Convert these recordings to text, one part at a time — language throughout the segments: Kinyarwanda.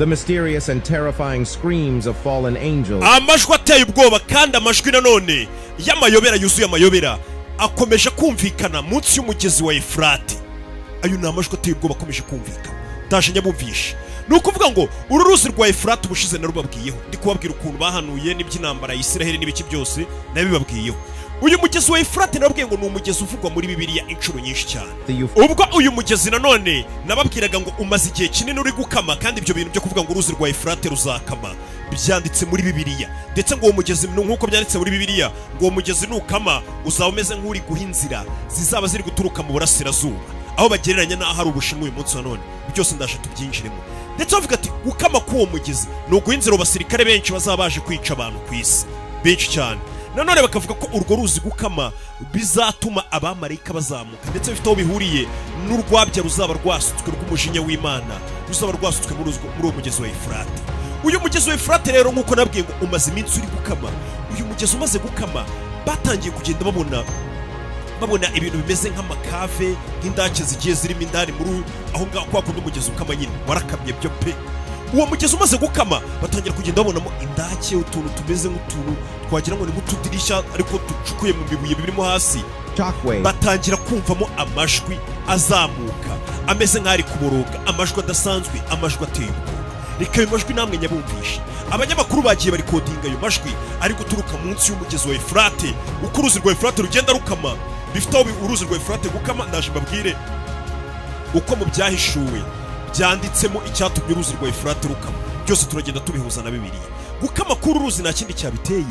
mysterious and terrifying screams of fallen angels. Amajwi ateye ubwoba kandi amajwi nanone y'amayobera yuzuye amayobera akomeje kumvikana munsi y'umugezi wa Efurate. Ayo ni amajwi ateye ubwoba akomeje kumvikana. Ndaje nyabumvisha. Nukuvuga ngo ururuzi rwa Efurate ubushize narubabwiyeho. Ndi kubabwira ukuntu bahanuye n'iby'intambara ya Isiraheli n'ibiki byose nabibabwiyeho. Uyu mugezi wa Efurate nababwiye ngo ni umugezi uvugwa muri Bibiliya inshuro nyinshi cyane. Ubwo uyu mugezi nanone nababwiraga ngo umaze igihe kinini uri gukama kandi ibyo bintu byo kuvuga ngo uruzi rwa Efurate ruzakama byanditse muri Bibiliya. Ndetse ngo uwo mugezi nkuko byanditse muri Bibiliya ngo uwo mugezi nukama uzaba umeze nk'uri guha inzira zizaba ziri guturuka mu burasirazuba aho bagereranya n'aho hari Ubushinwa uyu munsi wa none. Byose ndashe tubyinjiremo. Ndetse bavuga ati gukama k'uwo mugezi ni uguha inzira abasirikare benshi bazaba baje kwica abantu ku isi benshi cyane. Nanone bakavuga ko urwo ruzi gukama bizatuma abamarayika bazamuka ndetse bifite aho bihuriye n'urwabya ruzaba rwasutswe rw'umujinya w'Imana ruzaba rwasutswe muri uwo mugezi wa Efurate. Uyu mugezi wa Efurate rero nk'uko nabwiye ngo umaze iminsi uri gukama. Uyu mugezi umaze gukama batangiye kugenda babona ibintu bimeze nk'amakave nk'indake zigiye zirimo indani muri aho ngaho kwa kundi umugezi ukama nyine warakamye byo pe. Uwo mugezi umaze gukama batangira kugenda babonamo indake utuntu tumeze nk'utuntu twagira ngo ni nk'utudirishya ariko ducukuye mu bibuye birimo hasi. Batangira kumvamo amajwi azamuka ameze nk'ari kuboroga, amajwi adasanzwe, amajwi ateye ubwoba. Reka ayo majwi namwe nyabumvishe. Abanyamakuru bagiye bari kodinga ayo majwi ari guturuka munsi y'umugezi wa Efurate. Uko uruzi rwa Efurate rugenda rukama bifite aho uruzi rwa Efurate gukama. Ndaje mbabwire uko mu byahishuwe byanditsemo icyatumye uruzi rwa Efurate rukama. Byose turagenda tubihuza na Bibiliya. Gukama k'uru ruzi nta kindi cyabiteye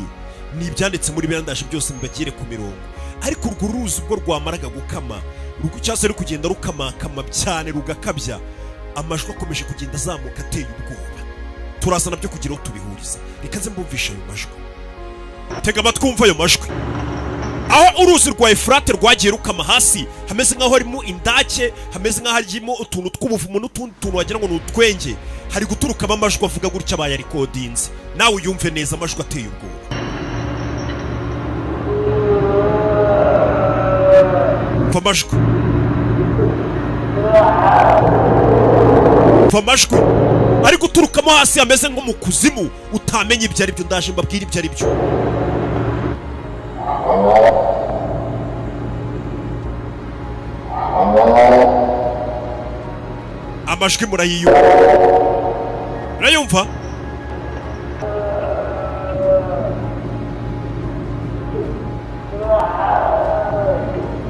ni ibyanditse muri Bibiliya. Ndaje byose mbagire ku mirongo. Ariko urwo ruzi ubwo rwamaraga gukama cyase ruri kugenda rukamakama cyane rugakabya, amajwi akomeje kugenda azamuka ateye ubwoba. Turasa nabyo kugira ngo tubihuriza. Reka nze mbumvisha ayo majwi. Tega amatwi umva ayo majwi. Aho uruzi rwa Efurate rwagiye rukama hasi hameze nk'aho harimo indake, hameze nk'aho harimo utuntu tw'ubuvumo n'utundi tuntu wagira ngo ni utwenge. Hari guturukamo amajwi avuga gutya bayarikodinze. Nawe uyumve neza amajwi ateye ubwoba. Umva amajwi. Umva amajwi ari guturukamo hasi hameze nko mu kuzimu utamenye ibyo ari byo. Ndaje mbabwira ibyo ari byo. Amajwi murayumva?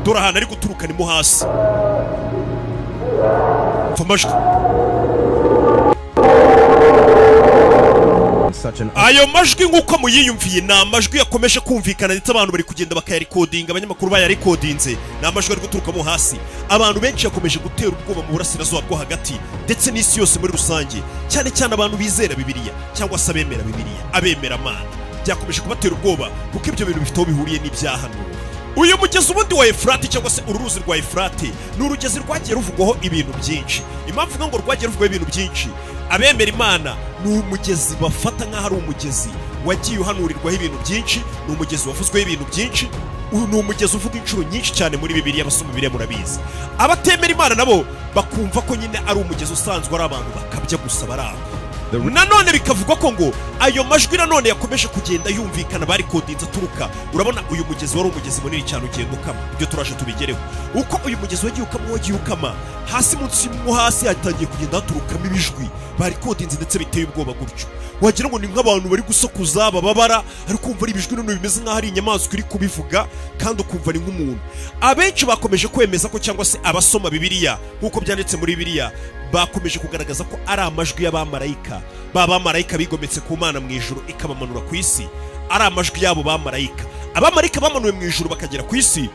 Dore ahantu ari guturuka ni mo hasi. Umva amajwi. Ayo majwi nk'uko muyiyumviye ni amajwi yakomeje kumvikana ndetse abantu bari kugenda bakayarikodinga. Abanyamakuru bayarikodinze. Ni amajwi ari guturukamo hasi. Abantu benshi yakomeje gutera ubwoba mu burasirazuba bwo hagati ndetse n'isi yose muri rusange, cyane cyane abantu bizera Bibiliya cyangwa se abemera Bibiliya, abemera Mana. Byakomeje kubatera ubwoba kuko ibyo bintu bifite aho bihuriye n'ibyahanuwe. Uyu mugezi ubundi wa Efurate cyangwa se uruzi rwa Efurate ni urugezi rwagiye ruvugwaho ibintu byinshi. Impamvu ngo rwagiye ruvugwaho ibintu byinshi, abemera Imana ni umugezi bafata nk'aho ari umugezi wagiye uhanurirwaho ibintu byinshi, ni umugezi wavuzweho ibintu byinshi, ni umugezi uvuga inshuro nyinshi cyane muri Bibiliya. Abasoma Bibiliya murabizi. Abatemera Imana nabo bakumva ko nyine ari umugezi usanzwe ari abantu bakabya gusa baranga. Nanone bikavugwa ko ngo ayo majwi nanone yakomeje kugenda yumvikana bari kodinze aturuka. Urabona uyu mugezi wari umugezi munini cyane ugenda ukama. Ibyo turaje tubigereho. Uko uyu mugezi wagiye ukama hasi munsi mu hasi hatangiye kugenda haturukamo ibijwi bari kodinze ndetse biteye ubwoba gutyo. Wagira ngo ni nk'abantu bari gusokuza bababara ariko kumva ari ibijwi none bimeze nk'aho ari inyamaswa iri kubivuga kandi ukumva ni nk'umuntu. Abenshi bakomeje kwemeza ko cyangwa se abasoma Bibiliya nk'uko byanditse muri Bibiliya bakomeje kugaragaza ko ari amajwi y'abamarayika. Bamarayika bigometse ku Mana mu ijuru ikabamanura ku isi. Ari amajwi y'abo bamarayika. Abamarayika bamanuwe mu ijuru bakagera ku isi.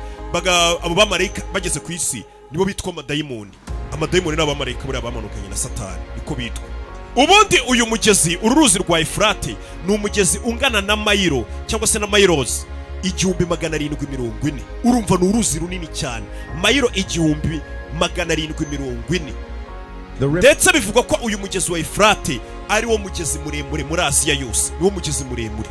Abo bamarayika bageze ku isi nibo bitwa amadayimoni. Amadayimoni n'abamarayika buri abamanukanye na Satani niko bitwa. Ubundi uyu mugezi uruzi rwa Efurate ni umugezi ungana na mayiro cyangwa se na mayirozi 1740. Urumva ni uruzi runini cyane. Mayiro 1740. Ndetse bivugwa ko uyu mugezi wa Efurate ari wo mugezi muremure muri Aziya yose. Ni wo mugezi muremure.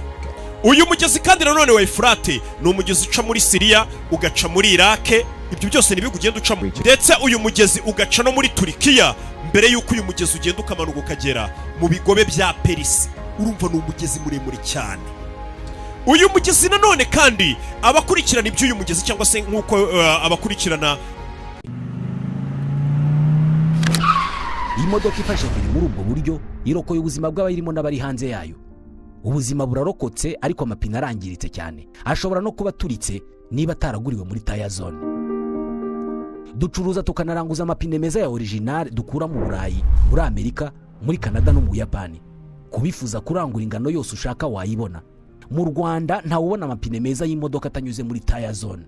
Uyu mugezi kandi nanone wa Efurate ni umugezi uca muri Siriya ugaca muri Irake. Ibyo byose ni bigugenda ucamo. Ndetse uyu mugezi ugaca no muri Turikiya mbere y'uko uyu mugezi ugenda ukamanuka ukagera mu bigobe bya Perisi. Urumva ni umugezi muremure cyane. Uyu mugezi nanone kandi abakurikirana iby'uyu mugezi cyangwa se nk'uko abakurikirana imodoka ifashe kuri muri ubwo buryo irokoye ubuzima bw'abayirimo n'abari hanze yayo. Ubuzima burarokotse ariko amapine arangiritse cyane, ashobora no kuba turitse niba ataraguriwe muri tire zone. Ducuruza tukanaranguza amapine meza ya original dukura mu Burayi, muri Amerika, muri Canada no mu Buyapani. Kubifuza kurangura ingano yose ushaka wayibona. Mu Rwanda nta ubona amapine meza y'imodoka atanyuze muri tire zone.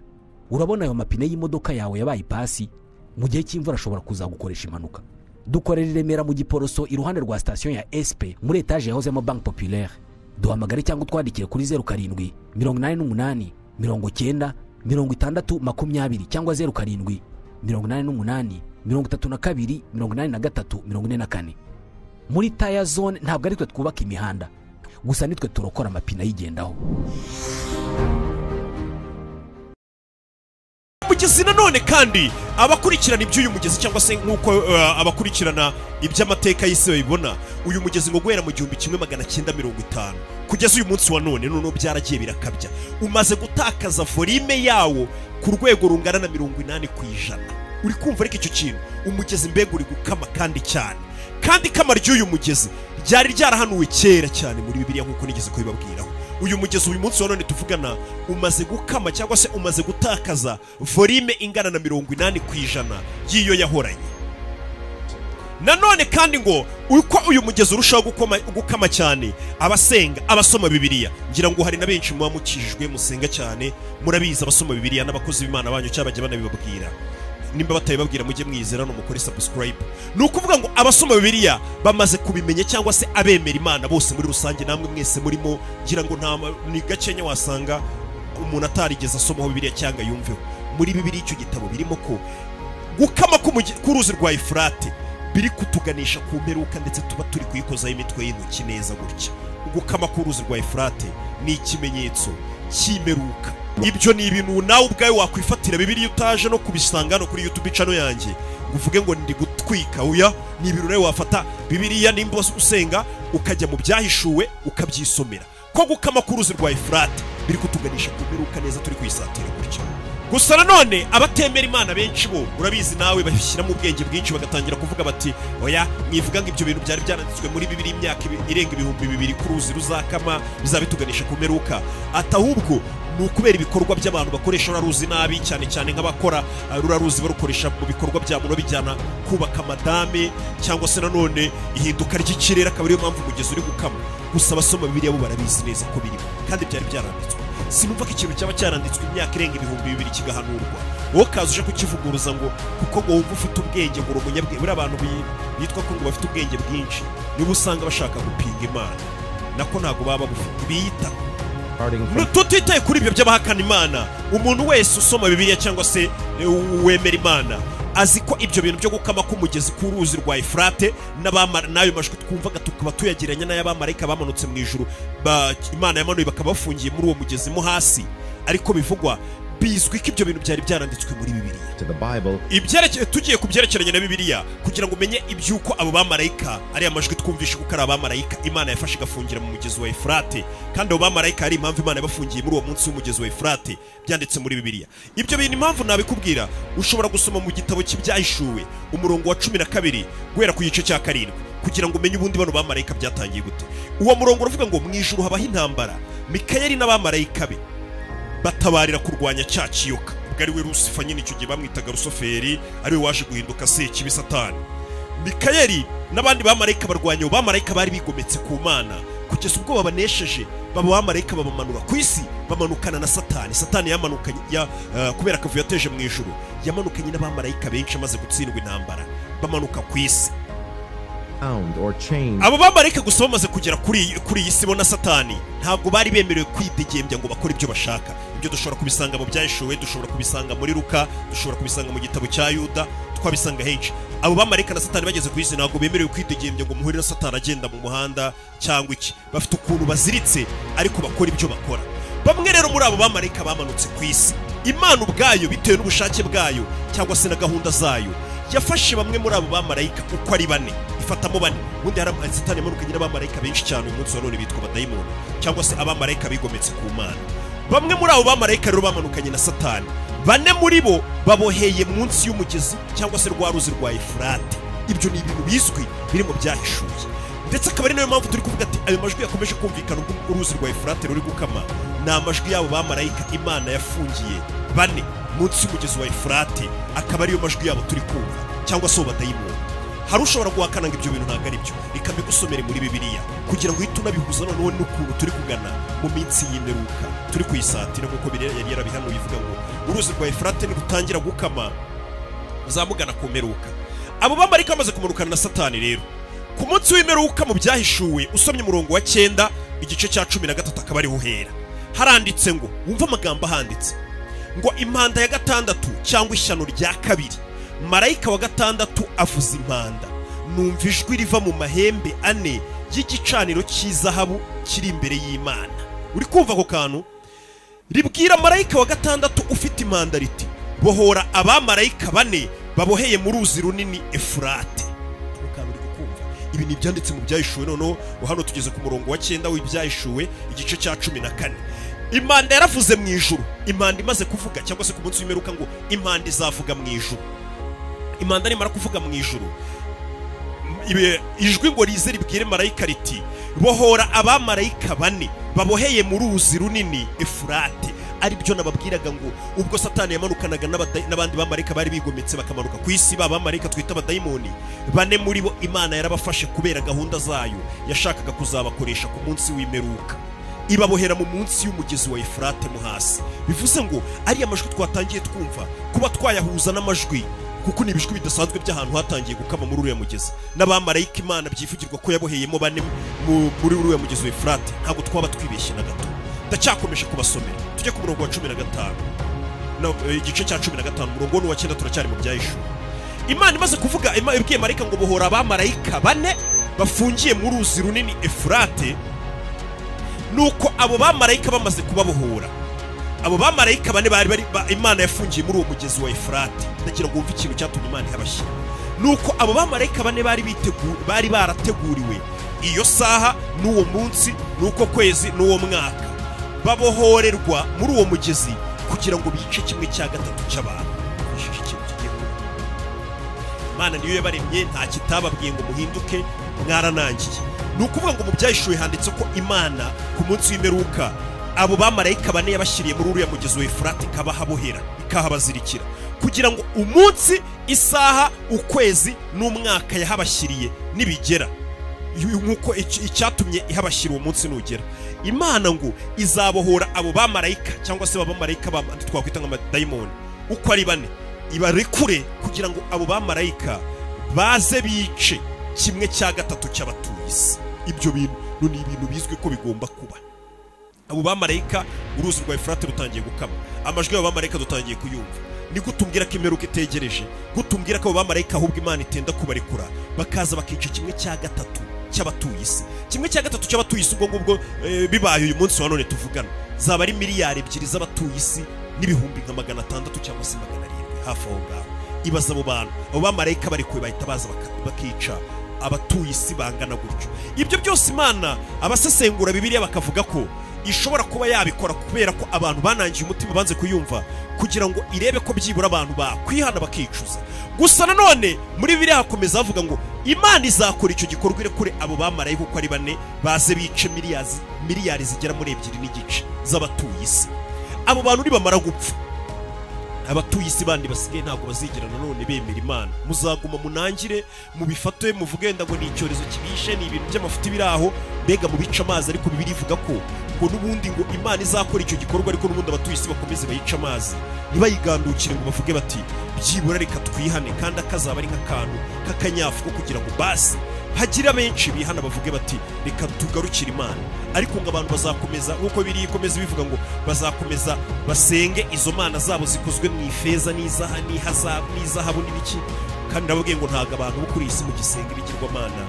Urabona ayo mapine y'imodoka yawe yabaye ipasi, mu gihe cy'imvura ashobora kuza gukoresha impanuka. Dukorera i Remera mu Giporoso iruhande rwa station ya SP muri etage yahozemo Banque Populaire. Duhamagare cyangwa twandikire kuri 07 88 90 60 cyangwa 07 88 32 83 44. Muri tire zone ntabwo ari twe twubaka imihanda, gusa nitwe turokora amapine yigendaho. Mugezi nanone kandi abakurikirana iby'uyu mugezi cyangwa se nk'uko abakurikirana iby'amateka y'isi babibona, uyu mugezi ngo guhera mu 1950 kugeza uyu munsi wa none byaragiye birakabya, umaze gutakaza volume yawo ku rwego rungana na 80%. Uri kumva ariko icyo kintu umugezi mbega uri gukama kandi cyane, kandi kama ry'uyu mugezi ryari ryarahanuwe kera cyane muri Bibiliya nk'uko nigeze kubibabwiraho. Uyu mugezi uyu munsi wa none tuvugana umaze gukama cyangwa se umaze gutakaza volume ingana na 80% y'iyo yahoranye. Nanone kandi ngo uko uyu mugezi urushaho gukama cyane, abasenga abasoma Bibiliya, ngira ngo hari na benshi muba mukijijwe musenga cyane, murabizi abasoma Bibiliya n'abakozi b'Imana banyu cyabajye banabibabwira. Nimba batayibabwira mujye mwizera no mukore subscribe. Nukuvuga ngo abasoma Bibiliya bamaze kubimenye cyangwa se abemera Imana bose muri rusange, namwe mwese murimo, ngira ngo nta ni gakenya wasanga umuntu atarigeze asoma Bibiliya cyangwa yumveho. Muri Bibiliya icyo gitabo birimo ko gukama k'uruzi rwa Efurate biri kutuganisha ku mperuka, ndetse tuba turi kuyikozaho imitwe y'intoki neza gutya. Gukama k'uruzi rwa Efurate ni ikimenyetso cy'imperuka. Ibyo ni ibintu nawe ubwawe wakwifatira Bibiliya utaje no kubisanga no kuri YouTube channel yanjye nguvuge ngo ndi gutwika. Uya ni ibintu nawe wafata Bibiliya nimba usenga ukajya mu byahishuwe ukabyisomera ko gukama k'uruzi rwa Efurate biri kutuganisha ku mperuka neza turi kuyisatira gutya. Gusa nanone abatemera Imana benshi bo urabizi nawe bashyira mu bwenge bwinshi bagatangira kuvuga bati oya mwivuga ngo ibyo bintu byari byaranditswe muri Bibiliya imyaka irenga 2000 k'uruzi ruzakama bizabituganisha ku mperuka. Atahubwo ni ukubera ibikorwa by'abantu bakoresha ruraruzi nabi, cyane cyane nk'abakora ruraruzi barukoresha mu bikorwa bya muno bijyana kubaka amadame cyangwa se nanone ihinduka ry'ikirere, akaba ariyo mpamvu umugezi uri gukama. Gusa abasoma Bibiliya bo barabizi neza ko birimo kandi byari byaranditswe. Sinumva ko ikintu cyaba cyaranditswe imyaka irenga 2000 kigahanurwa wowe kaza uje kukivuguruza ngo kuko ngo wumva ufite ubwenge ngo umunyabwenge. Buri abantu bitwa ko ngo bafite ubwenge bwinshi niba usanga bashaka gupinga Imana, nako ntago baba bufite biyita. Tutitaye kuri ibyo by'abahakana Imana, umuntu wese usoma Bibiliya cyangwa se wemera Imana azi ko ibyo bintu byo gukama k'umugezi k'uruzi rwa Efurate n'ayo majwi twumvaga tukaba tuyagereranya n'ayabamarayika bamanutse mu ijuru, Imana yamanuye bakaba bafungiye muri uwo mugezi mo hasi, ariko bivugwa bizwi ko ibyo bintu byari byaranditswe muri Bibiliya. Tugiye kubyerekeranye na Bibiliya kugira ngo umenye ibyuko abo bamarayika ari amajwi twumvishe kuko ari abamarayika Imana yafashe igafungira mu mugezi wa Efurate, kandi abo bamarayika ari impamvu Imana yabafungiye muri uwo munsi w'umugezi wa Efurate byanditse muri Bibiliya. Ibyo bintu impamvu nabikubwira ushobora gusoma mu gitabo cy'ibyahishuwe umurongo wa 12 guhera ku gice cya 7 kugira ngo umenye ubundi bano bamarayika byatangiye gute. Uwo murongo uravuga ngo mu ijuru habaho intambara, Mikayeli n'abamarayika be batabarira kurwanya cya kiyoka, ubwo ari we Lucifer nyine icyo gihe bamwitaga Rusoferi, ari we waje guhinduka Sekibi Satani. Mikayeli n'abandi bamarayika barwanya abo bamarayika bari bigometse ku Mana kugeza ubwo babanesheje, baba bamarayika babamanura ku isi, bamanukana na Satani. Satani yamanukanye kubera akavuyo yateje mu ijuru, yamanukanye n'abamarayika benshi amaze gutsindwa intambara bamanuka ku isi. Abo bamarayika gusa bamaze kugera kuri iyi si bo na Satani ntabwo bari bemerewe kwidegembya ngo bakore ibyo bashaka. Ibyo dushobora kubisanga mu byahishuwe, dushobora kubisanga muri Luka, dushobora kubisanga mu gitabo cya Yuda, twabisanga henshi. Abo bamarayika na Satani bageze ku isi ntabwo bemerewe kwidegembya ngo muhurire na Satani agenda mu muhanda cyangwa iki. Bafite ukuntu baziritse ariko bakora ibyo bakora. Bamwe rero muri abo bamarayika bamanutse ku isi, Imana ubwayo bitewe n'ubushake bwayo cyangwa se na gahunda zayo yafashe bamwe muri abo bamarayika uko ari bane, ifatamo bane. Ubundi hari Satani yamanukanye n'abamarayika benshi cyane uyu munsi wa none bitwa abadayimoni cyangwa se abamarayika bigometse ku Mana. Bamwe muri abo bamarayika rero bamanukanye na Satani, bane muri bo baboheye munsi y'umugezi cyangwa se rwa ruzi rwa Efurate. Ibyo ni ibintu bizwi biri mu byahishuye, ndetse akaba ari nayo mpamvu turi kuvuga ati ayo majwi yakomeje kumvikana ubwo uruzi rwa Efurate ruri gukama ni amajwi y'abo bamarayika Imana yafungiye bane munsi y'umugezi wa Efurate, akaba ariyo majwi yabo turi kumva cyangwa se abadayimoni. Hari ushobora guhakana ngo ibyo bintu ntabwo ari byo, reka mbigusomere muri Bibiliya kugira ngo uhite unabihuza noneho n'ukuntu turi kugana mu minsi y'imperuka turi kuyisatira, nk'uko yari yarabihanuye ivuga ngo uruzi rwa Efurate nirutangira gukama uzamugana ku mperuka. Abo bamarayika bamaze kumanukana na Satani rero ku munsi w'imperuka mu byahishuwe, usomye umurongo wa 9 igice cya 13 akaba ariho uhera, haranditse ngo, wumva amagambo ahanditse ngo impanda ya gatandatu cyangwa ishyano rya kabiri, marayika wa gatandatu avuza impanda, numva ijwi riva mu mahembe ane y'igicaniro cy'izahabu kiri imbere y'Imana. Uri kumva ako kantu? Ribwira marayika wa gatandatu ufite impanda riti, bohora abamarayika bane baboheye mu ruzi runini Efurate. Ibi ni byanditse mu byahishuwe. Noneho hano tugeze ku murongo wa 9 w'ibyahishuwe igice cya 14. Impanda yaravuze mu ijuru. Impanda imaze kuvuga cyangwa se ku munsi w'imperuka ngo impanda izavuga mu ijuru. Impanda nimara kuvuga mu ijuru, ijwi ngo rize ribwire marayika riti, bohora abamarayika bane baboheye mu ruzi runini Efurate. Ari byo nababwiraga ngo ubwo Satani yamanukanaga n'abandi bamarayika bari bigometse bakamanuka ku isi, bamarayika twita abadayimoni, bane muri bo Imana yarabafashe kubera gahunda zayo yashakaga kuzabakoresha ku munsi w'imperuka, ibabohera mu munsi y'umugezi wa Efurate mo hasi. Bivuze ngo ari amajwi twatangiye twumva kuba twayahuza n'amajwi, kuko nibijwi bidasanzwe by'ahantu hatangiye gukama muri uriya mugezi, n'abamarayika Imana byifugirwa ko yaboheyemo bane muri uriya mugezi wa Efurate. Ntabwo twaba twibeshye na gato. Ndacyakomeje kubasomera, tujye ku murongo wa 15 igice cya 15 umurongo wa 9 turacyari mu byahishuwe. Imana imaze kuvuga, ibwiye marayika ngo bohora abamarayika bane bafungiye mu ruzi runini Efurate. Nuko abo bamarayika bamaze kubabohora, abo bamarayika bane bari Imana yafungiye muri uwo mugezi wa Efurate. Ndagira ngo wumve ikintu cyatumye Imana yabashyira. Nuko abo bamarayika bane bari barateguriwe iyo saha n'uwo munsi n'uko kwezi n'uwo mwaka, babohorerwa muri uwo mugezi kugira ngo bice 1/3 cy'abantu. Imana niyo yabaremye, nta kitababwiye ngo muhinduke mwaranangiye. Ni ukuvuga ngo mu byahishuwe handitse ko Imana ku munsi w'imperuka abo bamarayika bane yabashyiriye muri uriya mugezi wa Efurate, ikabahabohera ikahabazirikira kugira ngo umunsi, isaha, ukwezi n'umwaka yahabashyiriye nibigera, nk'uko icyatumye ihabashyira uwo munsi nugera, Imana ngo izabohora abo bamarayika cyangwa se abamarayika twakwita nk'amadayimoni uko ari bane, ibarekure kugira ngo abo bamarayika baze bice 1/3 cy'abatuye isi. Ibyo bintu ni ibintu bizwi ko bigomba kuba. Abo bamarayika, uruzi rwa Efurate rutangiye gukama, amajwi y'abo bamarayika dutangiye kuyumva. Ni gutumbwira ko imperuka itegereje, gutumbwira ko abo bamarayika ahubwo Imana itenda kubarekura bakaza bakica 1/3 cy'abatuye isi. 1/3 cy'abatuye isi ubwo ngubwo bibaye uyu munsi wa none tuvugana, zaba ari miliyari 2 z'abatuye isi n'ibihumbi nka 600 cyangwa se 700 hafi aho ngaho. Ibaza abo bantu, abo bamarayika barekuwe bahita baza bakica abatuye isi bangana gutyo. Ibyo byose Imana abasesengura Bibiliya bakavuga ko ishobora kuba yabikora kubera ko abantu banangiye umutima banze kuyumva, kugira ngo irebe ko byibura abantu bakwihana bakicuza. Gusa nanone muri Bibiliya hakomeza havuga ngo Imana izakora icyo gikorwa irekure abo bamarayika uko ari bane baze bice miliyari zigera muri 2.5 z'abatuye isi. Abo bantu nibamara gupfa, abatuye isi bandi basigaye ntabwo bazigira nanone bemera Imana. Muzaguma munangire mubifate muvuge ngo ni icyorezo kibishe, ni ibintu by'amafuti biraho, mbega mu bica amazi. Ariko Bibiliya ivuga ko n'ubundi ngo Imana izakora icyo gikorwa, ariko n'ubundi abatuye isi bakomeze bayica amazi, ntibayigandukire ngo bavuge bati byibura reka twihane, kandi akazaba ari nk'akantu k'akanyafu ko kugira ngo basi hagira benshi bihana bavuge bati reka tugarukire Imana. Ariko ngo abantu bazakomeza, nk'uko biri ikomeza bivuga ngo bazakomeza basenge izo mana zabo zikozwe mu ifeza n'izahabu n'ibiki. Kandi ndababwiye ngo ntago abantu bo kuri isi mu gisenga ibigirwamana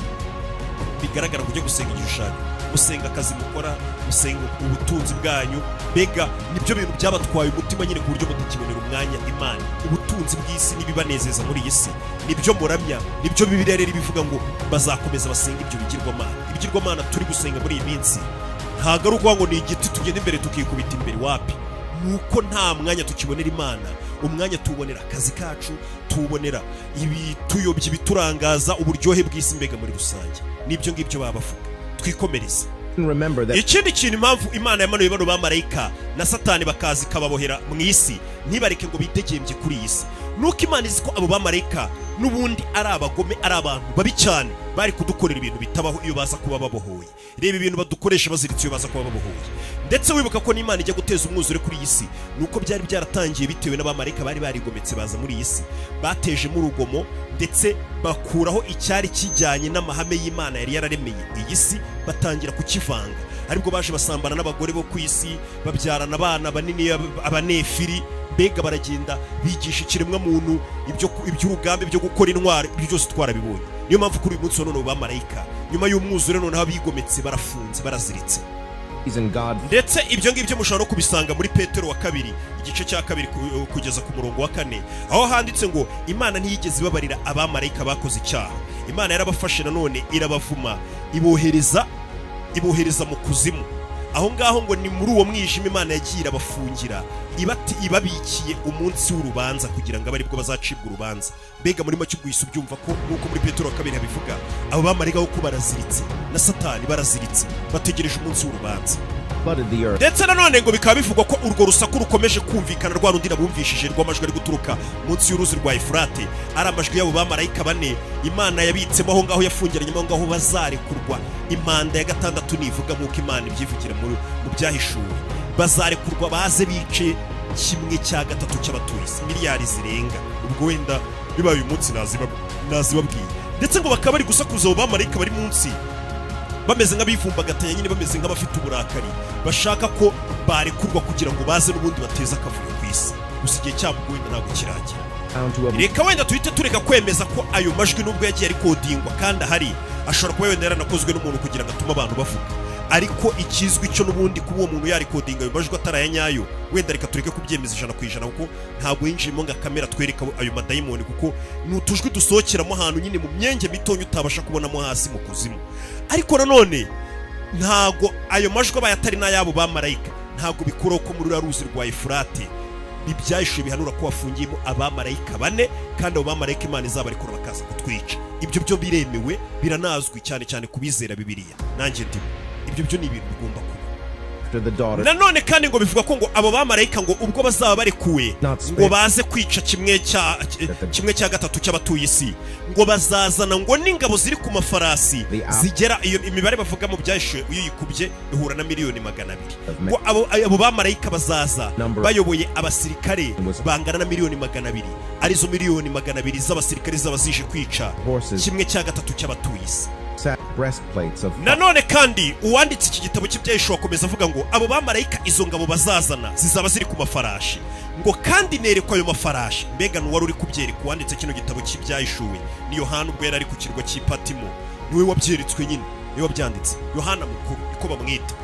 bigaragara kujya gusenga igishushanyo, musenga akazi mukora, musenga ubutunzi bwanyu, mbega nibyo bintu byabatwaye umutima nyine ku buryo mutakibonera umwanya Imana. Ubutunzi bw'isi nibibanezeza muri iyi si, nibyo muramya, nibyo Bibiliya rero bivuga ngo bazakomeza basenga ibyo bigirwamana. Ibigirwamana turi gusenga muri iyi minsi ntago ari ukuvuga ngo ni igiti tugenda imbere tukikubita imbere, wapi, nuko nta mwanya tukibonera Imana. Umwanya tuwubonera akazi kacu, tuwubonera ibituyobye, ibiturangaza, uburyohe bw'isi mbega muri rusange. Nibyo ngibyo baba bavuga. Twikomereze. Ikindi kintu impamvu Imana yamanuye bano bamarayika na Satani bakazi kababohera mu isi ntibareke ngo bitegembye kuri iyi si, nuko Imana izi ko abo bamarayika n'ubundi ari abagome, ari abantu babi cyane, bari kudukorera ibintu bitabaho iyo baza kuba babohoye. Reba ibintu badukoresha baziritse iyo baza kuba babohoye. Ndetse wibuka ko n'Imana ijya guteza umwuzure kuri iyi si, nuko byari byaratangiye bitewe n'abamarayika bari barigometse baza muri iyi si, batejemo urugomo ndetse bakuraho icyari kijyanye n'amahame y'Imana yari yararemeye iyi si, batangira kukivanga. Aribwo baje basambana n'abagore bo ku isi, babyarana abana banini, abanefiri, mbega baragenda bigisha ikiremwa muntu iby'urugambi byo gukora intwari. Ibyo byose twarabibonye. Niyo mpamvu kuri uyu munsi wa none bamarayika nyuma y'umwuzure noneho abigometse barafunze, baraziritse. Ndetse ibyo ngibyo mushobora no kubisanga muri Petero wa kabiri igice cya kabiri kugeza ku murongo wa 4, aho handitse ngo Imana ntiyigeze ibabarira abamarayika bakoze icyaha. Imana yarabafashe nanone irabavuma, ibohereza mu kuzimu. Aho ngaho ngo ni muri uwo mwijima Imana yagiye irabafungira, ibabikiye umunsi w'urubanza kugira ngo abaribwo bazacibwa urubanza. Mbega muri make ugwisa ubyumva ko nuko muri Petero wa kabiri habivuga abo bamarayika ko baraziritse na Satani baraziritse, bategereje umunsi w'urubanza. Ndetse nanone ngo bikaba bivugwa ko urwo rusaku rukomeje kumvikana rwa rundi nabumvishije rw'amajwi ari guturuka munsi y'uruzi rwa Efurate, ari amajwi y'abo bamarayika bane Imana yabitsemo aho ngaho, yafungiranye aho ngaho bazarekurwa. Impanda ya gatandatu nivuga nk'uko Imana ibyivugira mu byahishuwe, bazarekurwa baze bice 1/3 cy'abatuye isi, miliyari zirenga. Ubwo wenda bibaye uyu munsi nazibabwiye. Ndetse ngo bakaba bari gusakuza abo bamarayika bari munsi, bameze nk'abivumbagatanya nyine, bameze nk'abafite uburakari, bashaka ko barekurwa kugira ngo baze n'ubundi bateze akavuyo ku isi. Gusa igihe cyabo wenda ntabwo kiragira. Reka wenda tuhite tureka kwemeza ko ayo majwi nubwo yagiye ari kodingwa kandi ahari, ashobora kuba wenda yaranakozwe n'umuntu kugira ngo atume abantu bavuga. Ariko ikizwi cyo n'ubundi kuba uwo muntu yari kodinga ayo majwi ataraya nyayo, wenda reka tureke kubyemeza 100% kuko ntabwo yinjirimo nga kamera twereka ayo madayimoni, kuko n'utujwi dusohokeramo ahantu nyine mu myenge mitonyo utabasha kubonamo hasi mu kuzimu. Ariko nanone ntago ayo majwi abayatari n'ayabo bamarayika, ntago bikuraho ko muri ruzi rwa Efurate bibyayishe bihanura ko wafungiyemo abamarayika bane, kandi abo bamarayika Imana izabarekura bakaza kutwica. Ibyo byo biremewe, biranazwi cyane cyane kubizera Bibiliya. Nanjye ndimo ibyo byo ni ibintu bigomba kuba. Nanone kandi ngo bivuga ko ngo abo bamarayika ngo ubwo bazaba barekuwe ngo baze kwica 1/3 cy'abatuye isi, ngo bazazana ngo n'ingabo ziri ku mafarasi zigera, iyo imibare bavuga mu byashe iyo yikubye ihura na miliyoni 200. Ngo abo bamarayika bazaza bayoboye abasirikare bangana na miliyoni 200, arizo miliyoni 200 z'abasirikare z'abazije kwica 1/3 cy'abatuye isi. Nanone kandi uwanditse iki gitabo cy'ibyahishuwe akomeza avuga ngo abo bamarayika izo ngabo bazazana zizaba ziri ku mafarashi, ngo kandi nerekwa ayo mafarashi. Mbega n'uwari uri kubyereka uwanditse kino gitabo cy'ibyahishuwe ni Yohana, ubwo yari ari ku kirwa cy'Ipatimo, niwe wabyeretswe nyine, niwe wabyanditse, Yohana mukuru niko bamwita.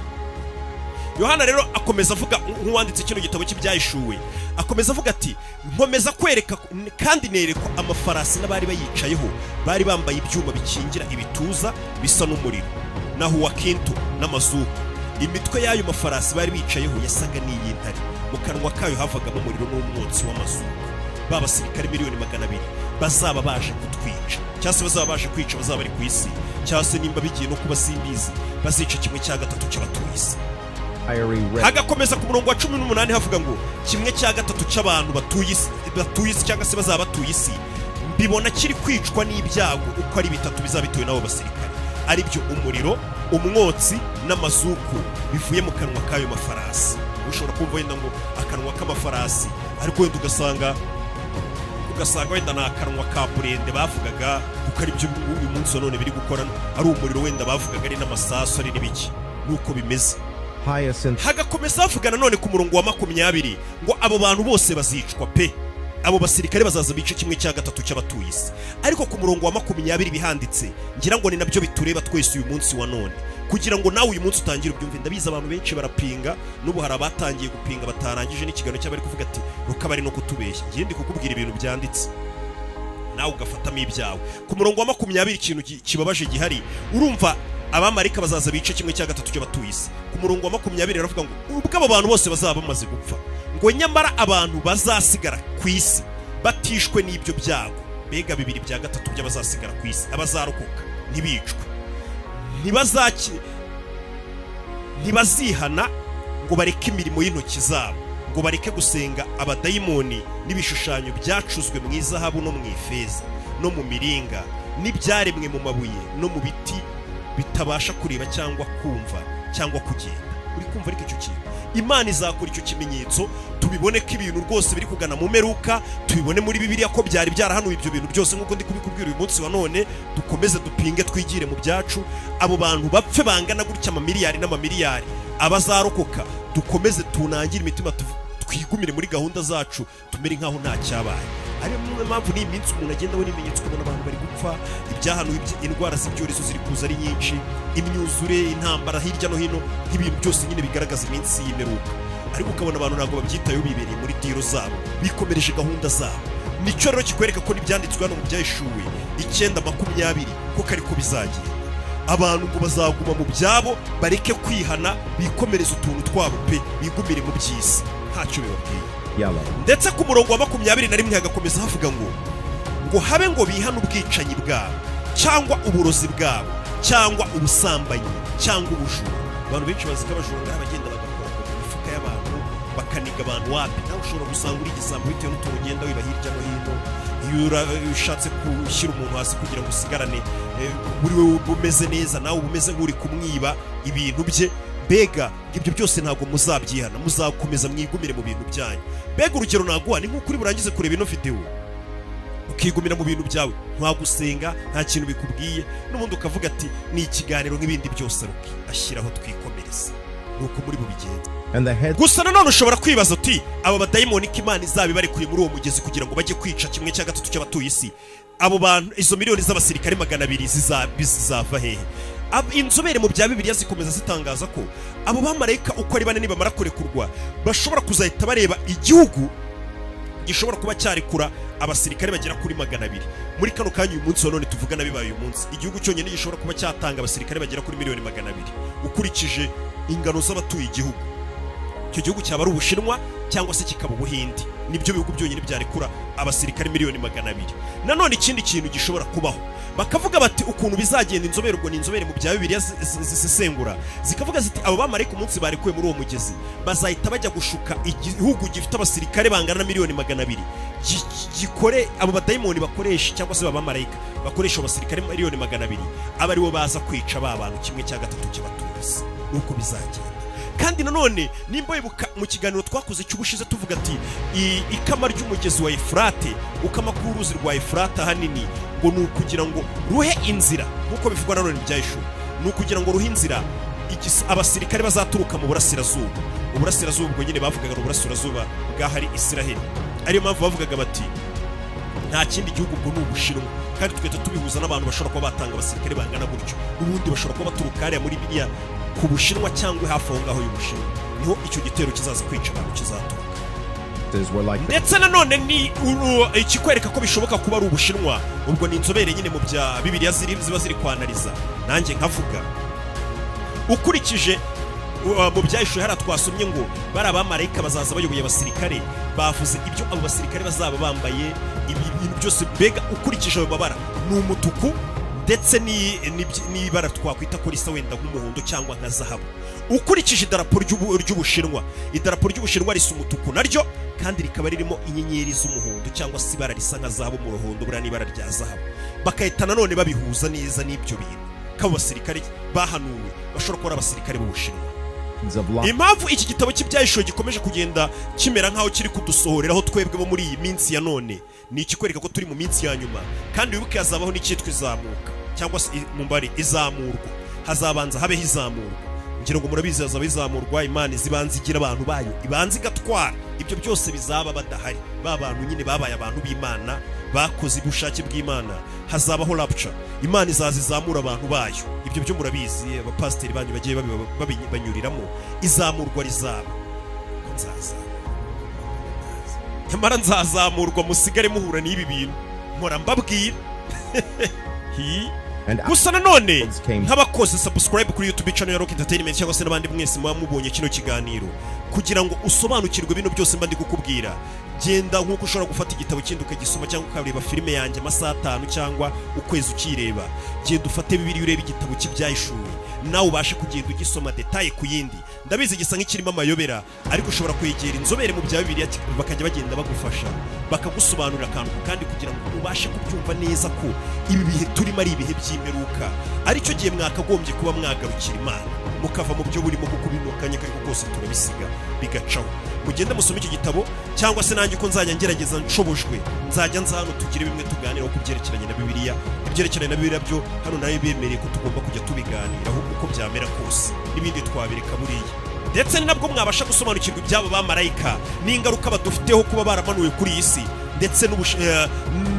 Yohana rero akomeza avuga nk'uwanditse kino gitabo cy'ibyahishuwe, akomeza avuga ati nkomeza kwereka kandi nerekwa amafarasi n'abari bayicayeho, bari bambaye ibyuma bikingira ibituza bisa n'umuriro, naho wakinto n'amazuku. Imitwe y'ayo mafarasi bari bicayeho yasaga n'iy'intare, mu kanwa kayo havagamo umuriro n'umwotsi w'amazuku. Babasirikare miliyoni 200 bazaba baje kutwica, cyangwa se bazaba baje kwica bazaba bari ku isi, cyangwa se nimba bigiye no kuba simbizi bazica 1/3 cy'abatuye isi. Hagakomeza ku murongo wa 18 havuga ngo 1/3 cy'abantu batuye isi cyangwa se bazaba batuye isi mbibona kiri kwicwa n'ibyago uko ari 3 bizabitewe nabo basirikare, ari byo umuriro, umwotsi n'amazuku bivuye mu kanwa kayo mafarasi. Ushobora kumva wenda ngo akanwa k'amafarasi, ariko wenda ugasanga wenda na akanwa ka burende bavugaga, kuko ari byo uyu munsi none biri gukora, ari umuriro wenda bavugaga ari n'amasasu ari n'ibiki, nuko bimeze. Hagakomeza havugana none ku murongo wa 20 ngo abo bantu bose bazicwa pe, abo basirikare bazaza bice 1/3 cy'abatuye isi. Ariko ku murongo wa 20 bihanditse, ngira ngo ni nabyo bitureba twese uyu munsi wa none, kugira ngo nawe uyu munsi utangire ubyumve. Ndabizi abantu benshi barapinga, n'ubu hari abatangiye gupinga batarangije n'ikiganiro cy'abari kuvuga ati rukabari no kutubeshya. Ngiye ndi kukubwira ibintu byanditse, nawe ugafatamo ibyawe. Ku murongo wa 20 ikintu kibabaje gihari, urumva abamarayika bazaza bice 1/3 cy'abatuye isi. Ku murongo wa 20 baravuga ngo ubwo abo bantu bose bazaba bamaze gupfa, ngo nyamara abantu bazasigara ku isi batishwe n'ibyo byago. Bega 2/3 by'abazasigara ku isi, abazarokoka ntibicwe, ntibazihana ngo bareke imirimo y'intoki zabo, ngo bareke gusenga abadayimoni n'ibishushanyo byacuzwe mu izahabu no mu ifeza no mu miringa n'ibyaremwe mu mabuye no mu biti bitabasha kureba cyangwa kumva cyangwa kugenda. Uri kumva ariko icyo kintu Imana izakora icyo kimenyetso, tubibone ko ibintu rwose biri kugana mu meruka, tubibone muri Bibiliya ko byari byarahanuye ibyo bintu byose nk'uko ndi kubikubwira uyu munsi wa none. Dukomeze dupinge, twigire mu byacu, abo bantu bapfe bangana gutya amamiliyari n'amamiliyari, abazarokoka dukomeze tunangire imitima, twigumire muri gahunda zacu, tumere nkaho nta cyabaye. Ari mu mpamvu ni iminsi umuntu agenda we n'ibimenyetso, kubona abantu bari gupfa, ibyahanuye indwara z'ibyorezo ziri kuza ari nyinshi, imyuzure, intambara hirya no hino, nk'ibintu byose nyine bigaragaza iminsi y'imperuka. Ariko ukabona abantu ntabwo babyitayeho, bibereye muri diro zabo, bikomereje gahunda zabo. Nicyo rero kikwereka ko n'ibyanditswe hano mu byahishuwe 9:20 ko kariko bizagira. Abantu ngo bazaguma mu byabo, bareke kwihana, bikomereza utuntu twabo pe, bigumire mu by'isi, ntacyo bibabwiye. Ndetse ku murongo wa 21 hagakomeza havuga ngo habe ngo bihana ubwicanyi bwabo cyangwa uburozi bwabo cyangwa ubusambanyi cyangwa ubujura. Abantu benshi bazi ko abajura bagenda bagakora mu mifuka y'abantu, bakaniga abantu wapi. Nawe ushobora gusanga uri igisambo bitewe n'utuntu ugenda wiba hirya no hino. Iyo ushatse gushyira umuntu hasi kugira ngo usigarane buri we umeze neza, nawe umeze nk'uri kumwiba ibintu bye. Bega ibyo byose ntabwo muzabyihana, muzakomeza mwigumire mu bintu byanyu. Bega urugero naguha ni nk'uko uri burangize kureba ino video ukigumira mu bintu byawe, ntagusenga, nta kintu bikubwiye, n'ubundi ukavuga ati ni ikiganiro nk'ibindi byose ruki ashyiraho twikomereza. Nuko muri bubigenza. Gusa nanone ushobora kwibaza uti aba badayimoni ko Imana izabi bari kuri muri uwo mugezi kugira ngo bajye kwica 1/3 cy'abatuye isi, abo bantu izo miliyoni z'abasirikare 200 zizava hehe? Inzobere mu bya Bibiliya zikomeza zitangaza ko abo bamarayika uko ari bane nibamara kurekurwa, bashobora kuzahita bareba igihugu gishobora kuba cyarekura abasirikare bagera kuri 200. Muri kano kanya uyu munsi wa none tuvugana bibaye uyu munsi, igihugu cyonyine gishobora kuba cyatanga abasirikare bagera kuri 200,000,000 ukurikije ingano z'abatuye igihugu. Icyo gihugu cyaba ari Ubushinwa cyangwa se kikaba Ubuhindi, nibyo bihugu byonyine byarekura abasirikare 200,000,000. Nanone ikindi kintu gishobora kubaho, bakavuga bati ukuntu bizagenda. Inzobere ubwo ni inzobere mu bya Bibiliya zisesengura, zikavuga ziti abo bamarayika umunsi barekuwe muri uwo mugezi bazahita bajya gushuka igihugu gifite abasirikare bangana na 200,000,000 gikore abo badayimoni bakoresha, cyangwa se bamarayika bakoresha abasirikare 200,000,000 aba ari bo baza kwica ba bantu 1/3 cy'abatuye. Nuko bizagenda. Kandi nanone nimba wibuka mu kiganiro twakoze cy'ubushize tuvuga ati ikama ry'umugezi wa Efurate, ukama ku ruzi rwa Efurate hanini, ngo ni ukugira ngo ruhe inzira, nkuko bivugwa nanone byayishu, ni ukugira ngo ruhe inzira abasirikare bazaturuka mu burasirazuba. Uburasirazuba ubwo nyine bavugaga ngo uburasirazuba bwahari Isiraheli, ariyo mpamvu bavugaga bati nta kindi gihugu ubwo ni Ubushinwa. Kandi twete tubihuza n'abantu bashobora kuba batanga abasirikare bangana gutyo, ubundi bashobora kuba baturuka hariya muri Bibiliya ku Bushinwa cyangwa hafi aho ngaho y'Ubushinwa, niho icyo gitero kizaza kwica abantu kizaturuka. Ndetse nanone ni ikikwereka ko bishoboka kuba ari Ubushinwa, ubwo ni inzobere nyine mu bya Bibiliya ziba ziri kwanariza. Nanjye nkavuga ukurikije mu byahishuwe hari twasomye ngo bari abamarayika bazaza bayoboye abasirikare, bavuze ibyo abo basirikare bazaba bambaye, ibintu byose. Bega ukurikije ayo mabara ni umutuku ndetse n'ibara twakwita ko risa wenda nk'umuhondo cyangwa nka zahabu. Ukurikije idarapo ry'Ubushinwa, idarapo ry'Ubushinwa risa umutuku naryo, kandi rikaba ririmo inyenyeri z'umuhondo cyangwa se ibara risa nka zahabu mu ruhondo, buriya n'ibara rya zahabu. Bakahita nanone babihuza neza n'ibyo bintu, ko abo basirikare bahanuwe bashobora kuba ari abasirikare b'Ubushinwa. Impamvu iki gitabo cy'ibyahishuwe gikomeje kugenda kimera nkaho kiri kudusohoreraho twebwe bo muri iyi minsi ya none, ni ikikwereka ko turi mu minsi ya nyuma. Kandi wibuke hazabaho n'icyitwa izamuka, cyangwa se mu mbari izamurwa, hazabanza habeho izamurwa. ngira ngo murabizi hazaba izamurwa Imana izibanza igira abantu bayo ibanza igatwara ibyo byose bizaba badahari ba bantu nyine babaye abantu b'Imana bakoze ubushake bw'Imana hazabaho rapture Imana izazizamura abantu bayo ibyo byo murabizi abapasiteri banyu bagiye banyuriramo izamurwa rizaba ko nyamara nzazamurwa musigare muhura n'ibi bintu mpora mbabwira gusa nanone nk'abakoze subscribe kuri YouTube channel ya Rock Entertainment cyangwa se n'abandi mwese muba mubonye kino kiganiro kugira ngo usobanukirwe bino byose mba ndi kukubwira genda nk'uko ushobora gufata igitabo kindi ukagisoma cyangwa ukareba filime yanjye amasaha 5 cyangwa ukwezi ukireba genda ufate bibiri urebe igitabo cy'ibyahishuwe nawe ubashe kugenda ugisoma detaye ku yindi ndabizi gisa nk'ikirimo amayobera ariko ushobora kwegera inzobere mu bya Bibiliya bakajya bagenda bagufasha bakagusobanurira akantu kandi kugira ngo ubashe kubyumva neza ko ibi bihe turimo ari ibihe by'imperuka aricyo gihe mwakagombye kuba mwagarukira Imana mukava mu byo burimo kuko binukanye ariko kose turabisiga bigacaho mugende musome iki gitabo cyangwa se nanjye ko nzajya ngerageza nshobojwe nzajya nzano tugire bimwe tuganira ku byerekeranye na Bibiliya ibyerekeranye na Bibiliya byo hano nayo bemereye ko tugomba kujya tubiganiraho uko byamera kose n'ibindi twabireka buriya ndetse ni nabwo mwabasha gusobanukirwa ibyabo bamarayika n'ingaruka badufiteho kuba baramanuwe kuri iyi si ndetse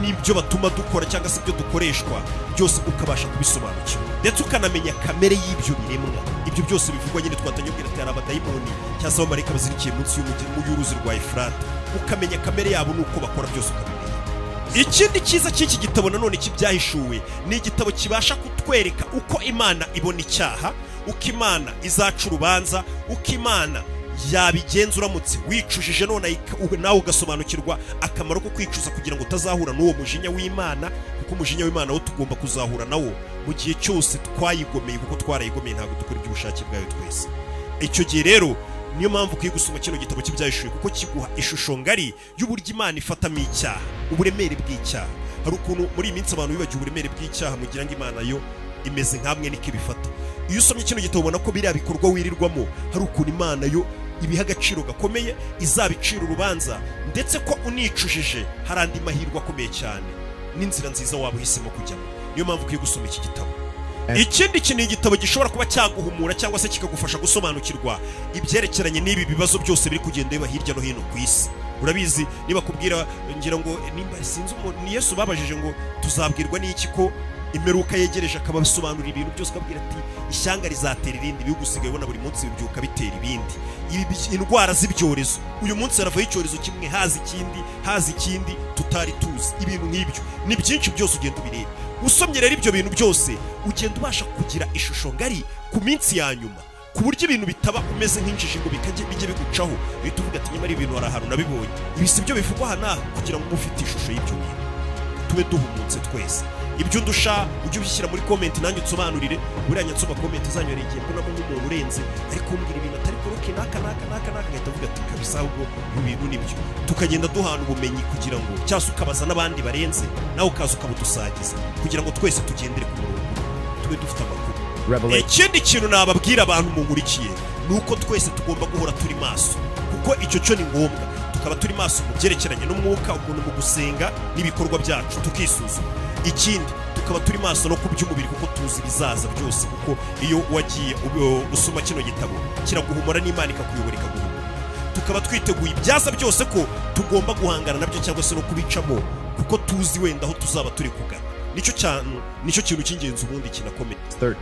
n'ibyo batuma dukora cyangwa se ibyo dukoreshwa byose ukabasha kubisobanukirwa ndetse ukanamenya kamere y'ibyo biremwa ibyo byose bivugwa nyine twatanye ubwira ati abadayimoni cyangwa se abamarayika bazirikiye munsi y'uruzi rwa Efurate ukamenya kamere yabo n'uko bakora byose ukamenya ikindi cyiza cy'iki gitabo nanone cy'ibyahishuwe ni igitabo kibasha kutwereka uko Imana ibona icyaha uko Imana izaca urubanza uko Imana yabigenza uramutse wicujije none nawe ugasobanukirwa akamaro ko kwicuza kugira ngo utazahura n'uwo mujinya w'Imana kuko umujinya w'Imana wo tugomba kuzahura nawo mu gihe cyose twayigomeye kuko twarayigomeye ntabwo dukora iby'ubushake bwayo twese icyo gihe rero niyo mpamvu ukwiye gusoma kino gitabo cy'ibyahishuwe kuko kiguha ishusho ngari y'uburyo Imana ifatamo icyaha uburemere bw'icyaha hari ukuntu muri iyi minsi abantu bibagiwe uburemere bw'icyaha mugira ngo Imana yo imeze nk'amwe niko ibifata iyo usomye kino gitabo ubona ko biriya bikorwa wirirwamo hari ukuntu Imana yo ibiha agaciro gakomeye izabicira urubanza ndetse ko unicujije hari andi mahirwe akomeye cyane n'inzira nziza waba uhisemo kujyamo niyo mpamvu ukwiye gusoma iki gitabo ikindi kintu igitabo gishobora kuba cyaguhumura cyangwa se kikagufasha gusobanukirwa ibyerekeranye n'ibi bibazo byose biri kugenda biba hirya no hino ku isi urabizi niba kubwira ngira ngo nimba sinzi ni Yesu babajije ngo tuzabwirwa n'iki ko imperuka yegereje akabasobanurira ibintu byose akabwira ati ishyanga rizatera irindi bihugu usigaye ubona buri munsi bibyuka bitera ibindi indwara z'ibyorezo uyu munsi haravaho icyorezo kimwe haza ikindi tutari tuzi ibintu nk'ibyo ni byinshi byose ugenda ubireba usomye rero ibyo bintu byose ugenda ubasha kugira ishusho ngari ku minsi ya nyuma ku buryo ibintu bitaba umeze nk'injiji ngo bijye bigucaho uhita uvuga ati nyamara ibintu hari ahantu nabibonye ibi si byo bivugwa hano kugira ngo ube ufite ishusho y'ibyo bintu tube duhumutse twese ibyo ndusha ujye ubishyira muri comment nanjye nsobanurire buriya nsoma comment zanyoreye igihe mbonamo nk'umuntu urenze ariko umbwira ibintu atari koroke naka ngahita avuga ati kabisa ahubwo ibintu nibyo tukagenda duhana ubumenyi kugira ngo cyangwa ukabaza n'abandi barenze nawe ukaza ukabudusagiza kugira ngo twese tugendere ku murongo tube dufite amakuru ikindi kintu nababwira abantu munkurikiye ni uko twese tugomba guhora turi maso kuko icyo cyo ni ngombwa tukaba turi maso mu byerekeranye n'umwuka ukuntu mu gusenga n'ibikorwa byacu tukisuzuma ikindi tukaba turi maso no kuby'umubiri kuko tuzi bizaza byose kuko iyo wagiye usoma kino gitabo kiraguhumura n'Imana ikakuyobora ikaguhumura tukaba twiteguye ibyaza byose ko tugomba guhangana nabyo cyangwa se no kubicamo kuko tuzi wenda aho tuzaba turi kugana nicyo kintu cy'ingenzi ubundi kinakomeye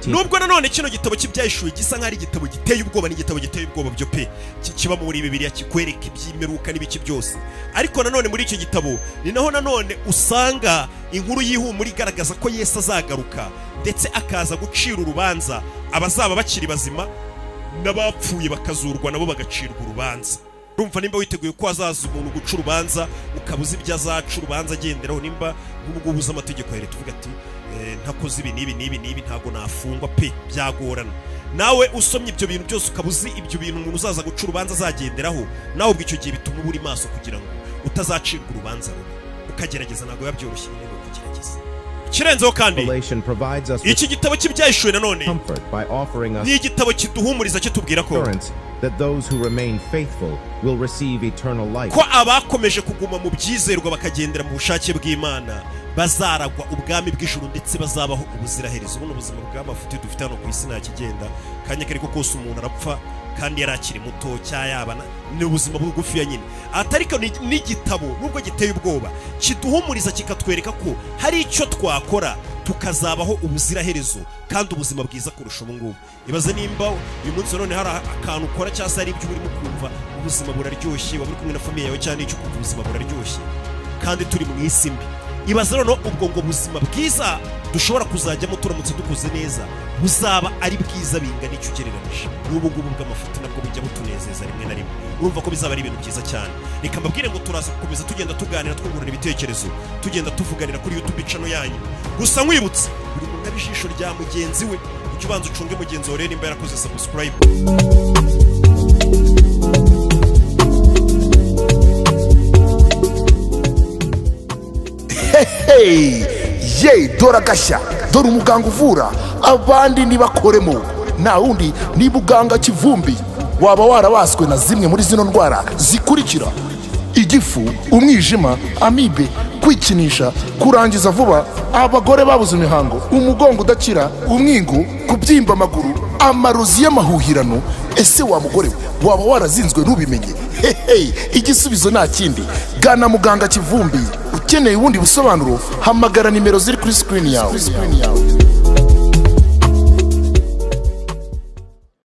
nubwo nanone kino gitabo cy'ibyahishuwe gisa nk'ari igitabo giteye ubwoba n'igitabo giteye ubwoba byo pe kiba muri Bibiliya kikwereka iby'imperuka n'ibiki byose ariko nanone muri icyo gitabo ni naho nanone usanga inkuru y'ihumura igaragaza ko Yesu azagaruka ndetse akaza gucira urubanza abazaba bakiri bazima n'abapfuye bakazurwa nabo bagacirwa urubanza urumva nimba witeguye ko azaza umuntu guca urubanza ukabuza ibyo azaca urubanza agenderaho nimba nk'ubwo ubuza amategeko ya leta uvuga ati ntakoze ibi n'ibi ntago nafungwa pe byagorana nawe usomye ibyo bintu byose ukabuza ibyo bintu umuntu uzaza guca urubanza azagenderaho nawe ubwo icyo gihe bituma uba uri maso kugira ngo utazacirwa urubanza rubi ukagerageza ntabwo biba byoroshye nyine kugerageza kirenzeho kandi iki gitabo cy'ibyahishuwe nanone ni igitabo kiduhumuriza kitubwira ko that those who remain faithful will receive eternal life. ko abakomeje kuguma mu byizerwa bakagendera mu bushake bw'Imana bazaragwa ubwami bw'ijuru ndetse bazabaho ubuziraherezo. Buno buzima bw'amafuti dufite hano ku isi nta kigenda kanya kariko kose umuntu arapfa kandi yarakiri muto cyayabana ni ubuzima bugufi ya nyine. Atariko n'igitabo nubwo giteye ubwoba kiduhumuriza kikatwereka ko hari icyo twakora tukazabaho ubuziraherezo kandi ubuzima bwiza kurusha ubu ngubu. Ibaze nimba uyu munsi none hari akantu ukora cyangwa se ari ibyo urimo kumva ubuzima buraryoshye, waba uri kumwe na famiye yawe cyane icyo kumva ubuzima buraryoshye kandi turi mu isi mbi. Ibaze rero ubwo ngo buzima bwiza dushobora kuzajyamo turamutse dukoze neza buzaba ari bwiza bingana icyo ugereranije n'ubu ngubu bw'amafuti nabwo bijya butunezeza rimwe na rimwe. Urumva ko bizaba ari ibintu byiza cyane. Reka mbabwire ngo turaza gukomeza tugenda tuganira twungurana ibitekerezo tugenda tuvuganira kuri YouTube channel yanyu. Gusa nkwibutse buri muntu abijisho rya mugenzi we ujye ubanza ucunge mugenzi wawe nimba yarakoze subscribe. Ye dora gashya dora umuganga uvura abandi nibakoremo nta wundi ni buganga Kivumbi. Waba warabaswe na zimwe muri zino ndwara zikurikira: igifu, umwijima, amibe, kwikinisha, kurangiza vuba, abagore babuze imihango, umugongo udakira, umwingo, kubyimba amaguru, amarozi y'amahuhirano. Ese wa mugore waba warazinzwe ntubimenye? Igisubizo nta kindi, gana muganga Kivumbi. Ukeneye ubundi busobanuro hamagara nimero ziri kuri screen yawe.